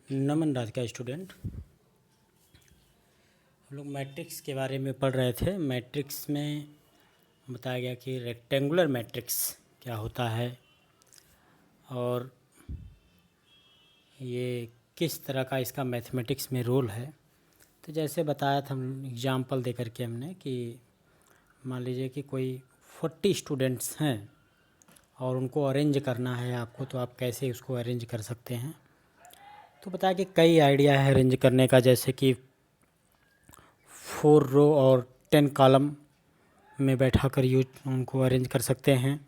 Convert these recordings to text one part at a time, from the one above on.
नमन राज का स्टूडेंट। हम लोग मैट्रिक्स के बारे में पढ़ रहे थे। मैट्रिक्स में बताया गया कि रेक्टेंगुलर मैट्रिक्स क्या होता है और ये किस तरह का इसका मैथमेटिक्स में रोल है। तो जैसे बताया था एग्जाम्पल दे करके हमने कि मान लीजिए कि कोई 40 स्टूडेंट्स हैं और उनको अरेंज करना है आपको, तो आप कैसे उसको अरेंज कर सकते हैं। तो बताया कि कई आइडिया है अरेंज करने का, जैसे कि 4 रो और 10 कॉलम में बैठा कर उनको अरेंज कर सकते हैं,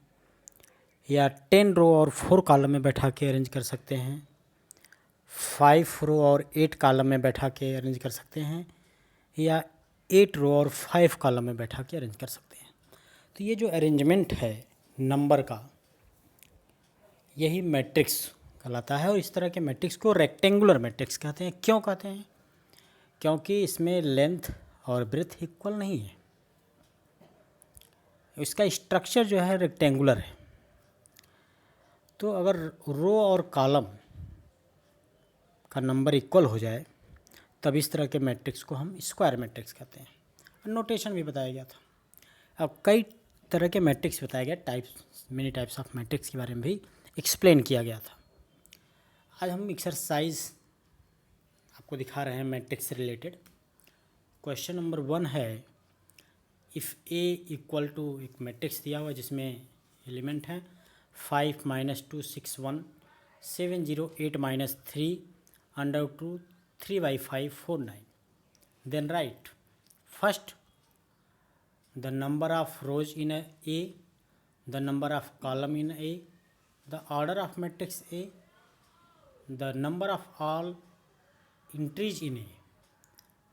या 10 रो और 4 कॉलम में बैठा के अरेंज कर सकते हैं, 5 रो और 8 कॉलम में बैठा के अरेंज कर सकते हैं, या 8 रो और 5 कॉलम में बैठा के अरेंज कर सकते हैं। तो ये जो अरेंजमेंट है नंबर का, यही मैट्रिक्स कहलाता है। और इस तरह के मैट्रिक्स को रेक्टेंगुलर मैट्रिक्स कहते हैं। क्यों कहते हैं? क्योंकि इसमें लेंथ और ब्रेथ इक्वल नहीं है। इसका स्ट्रक्चर जो है रेक्टेंगुलर है। तो अगर रो और कॉलम का नंबर इक्वल हो जाए तब इस तरह के मैट्रिक्स को हम स्क्वायर मैट्रिक्स कहते हैं। नोटेशन भी बताया गया था। अब कई तरह के मैट्रिक्स बताया गया, मेनी टाइप्स ऑफ मैट्रिक्स के बारे में भी एक्सप्लेन किया गया था। आज हम एक्सरसाइज आपको दिखा रहे हैं मैट्रिक्स से रिलेटेड। क्वेश्चन नंबर 1 है, इफ़ ए इक्वल टू, एक मैट्रिक्स दिया हुआ जिसमें एलिमेंट हैं 5 - 2 6 1 7 0 8 - 3 √2 3/5 4 9। Then write first the number of rows in A, the number of column in A, the order of matrix A, the number of all entries in A,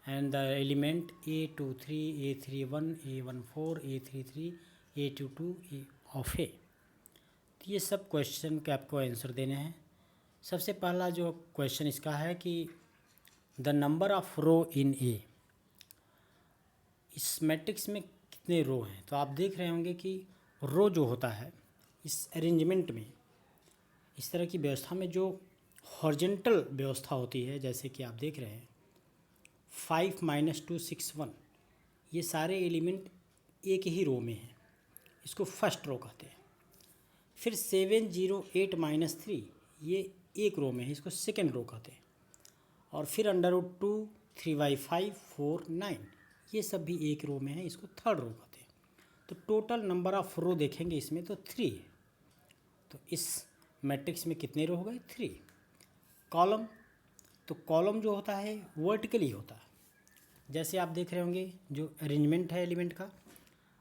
and the element A23, A31, A14, A33, A22 of A। तो ये सब question के आपको answer देने हैं। सबसे पहला जो क्वेश्चन इसका है कि द नंबर ऑफ रो इन ए, इस मैट्रिक्स में कितने रो हैं। तो आप देख रहे होंगे कि रो जो होता है इस अरेंजमेंट में, इस तरह की व्यवस्था में जो हॉरिजॉन्टल व्यवस्था होती है, जैसे कि आप देख रहे हैं 5 - 2 6 1, ये सारे एलिमेंट एक ही रो में हैं, इसको फर्स्ट रो कहते हैं। फिर 7 0 8 - 3, ये एक रो में है, इसको सेकेंड रो कहते हैं। और फिर √2 3/5 4 9, ये सब भी एक रो में है, इसको थर्ड रो कहते हैं। तो टोटल नंबर ऑफ रो देखेंगे इसमें तो 3 है। तो इस मैट्रिक्स में कितने रो हो गए? 3। कॉलम, तो कॉलम जो होता है वर्टिकली होता है। जैसे आप देख रहे होंगे जो अरेंजमेंट है एलिमेंट का,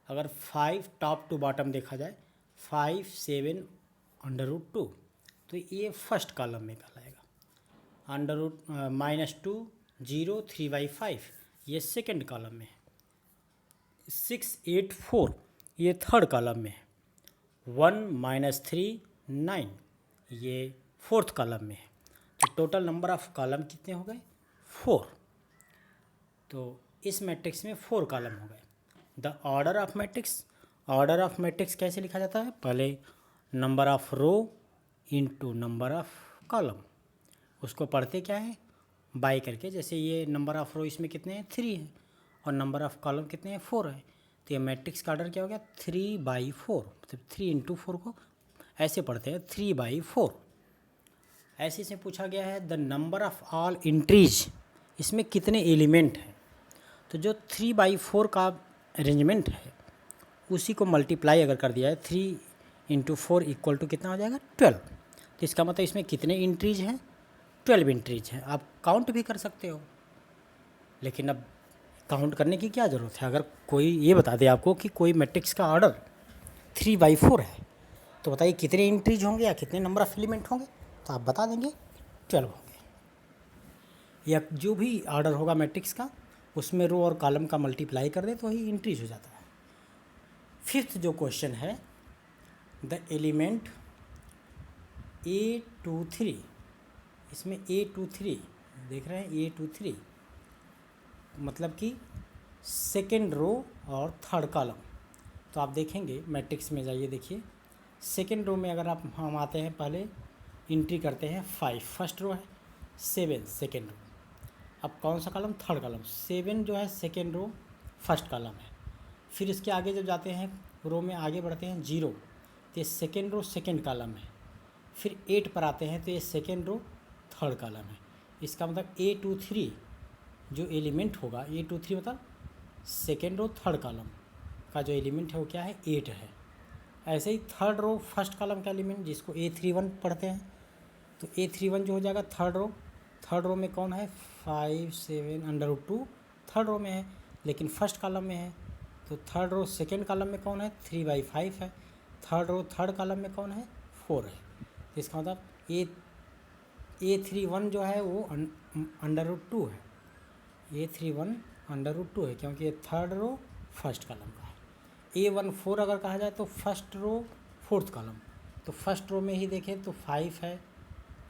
अगर 5 टॉप टू बॉटम देखा जाए 5 7 √2, तो ये फर्स्ट कॉलम में कहलाएगा। -2 0 3/5, ये सेकंड कॉलम में है। 6 8 4, ये थर्ड कॉलम में है। 1 - 3 9, ये फोर्थ कॉलम में है। तो टोटल नंबर ऑफ कॉलम कितने हो गए? 4। तो इस मैट्रिक्स में 4 कॉलम हो गए। The order of matrix, order of matrix कैसे लिखा जाता है? पहले number of row into number of column, उसको पढ़ते क्या है? बाई करके। जैसे ये नंबर ऑफ रो इसमें कितने हैं? 3 है, और नंबर ऑफ कॉलम कितने हैं? 4 है। तो ये मैट्रिक्स का ऑर्डर क्या हो गया? 3/4। मतलब 3 × 4 को ऐसे पढ़ते हैं 3/4। ऐसे से पूछा गया है the number of all entries, इसमें कितने एलिमेंट हैं। तो जो 3/4 का अरेंजमेंट है उसी को मल्टीप्लाई अगर कर दिया है 3 × 4 इक्वल टू कितना हो जाएगा? 12। तो इसका मतलब इसमें कितने इंट्रीज हैं? 12 इंट्रीज हैं। आप काउंट भी कर सकते हो, लेकिन अब काउंट करने की क्या ज़रूरत है। अगर कोई ये बता दे आपको कि कोई मैट्रिक्स का ऑर्डर 3/4 है, तो बताइए कितने इंट्रीज होंगे या कितने नंबर ऑफ एलिमेंट होंगे। तो आप बता देंगे 12 होंगे। या जो भी ऑर्डर होगा मैट्रिक्स का, उसमें रो और कॉलम का मल्टीप्लाई कर दे तो वही इंक्रीज हो जाता है। फिफ्थ जो क्वेश्चन है, द एलिमेंट A23, इसमें A23 देख रहे हैं, A23 मतलब कि सेकेंड रो और थर्ड कॉलम। तो आप देखेंगे मैट्रिक्स में जाइए, देखिए सेकेंड रो में अगर हम आते हैं, पहले एंट्री करते हैं 5, फर्स्ट रो है, 7 सेकेंड रो। अब कौन सा कॉलम? Third column. 7 जो है सेकेंड रो फर्स्ट कॉलम है। फिर इसके आगे जब जाते हैं रो में आगे बढ़ते हैं 0, तो ये सेकेंड रो सेकेंड कॉलम है। फिर 8 पर आते हैं तो ये सेकेंड रो थर्ड कॉलम है। इसका मतलब A23 जो एलिमेंट होगा, A23 मतलब सेकेंड रो थर्ड कॉलम का जो एलिमेंट है वो क्या है? 8 है। ऐसे ही थर्ड रो फर्स्ट कॉलम का एलिमेंट जिसको A31 पढ़ते हैं, तो A31 जो हो जाएगा थर्ड रो में कौन है? 5 7 √2 थर्ड रो में है, लेकिन फर्स्ट कॉलम में है। तो थर्ड रो सेकेंड कॉलम में कौन है? 3/5 है। थर्ड रो थर्ड कॉलम में कौन है? 4 है। तो इसका मतलब A31 जो है वो √2 है। A31 √2 है क्योंकि ये थर्ड रो फर्स्ट कॉलम का है। A14 अगर कहा जाए तो फर्स्ट रो फोर्थ कॉलम, तो फर्स्ट रो में ही देखें तो 5 है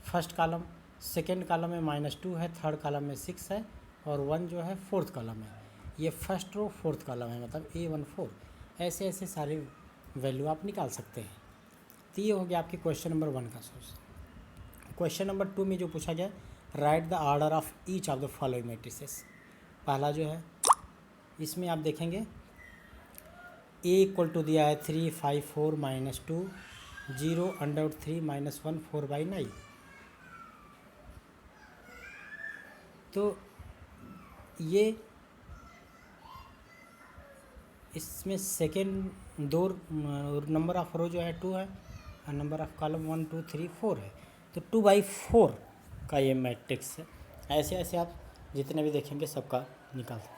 फर्स्ट कॉलम, सेकेंड कॉलम में -2 है, थर्ड कॉलम में 6 है, और 1 जो है फोर्थ कॉलम है। ये फर्स्ट रो फोर्थ कॉलम है, मतलब A14। ऐसे ऐसे सारे वैल्यू आप निकाल सकते हैं। तो ये हो गया आपके क्वेश्चन नंबर 1 का सोर्स। क्वेश्चन नंबर 2 में जो पूछा गया, right the order of each of the following matrices. पहला जो है इसमें आप देखेंगे A दिया है 3 5 4 -2 0 √3 -1 4/9। तो ये इसमें सेकेंड दो नंबर ऑफ रो जो है 2 है और नंबर ऑफ कॉलम 1 2 3 4 है। तो 2/4 का ये मैट्रिक्स है। ऐसे ऐसे आप जितने भी देखेंगे सबका निकाल सकते हैं।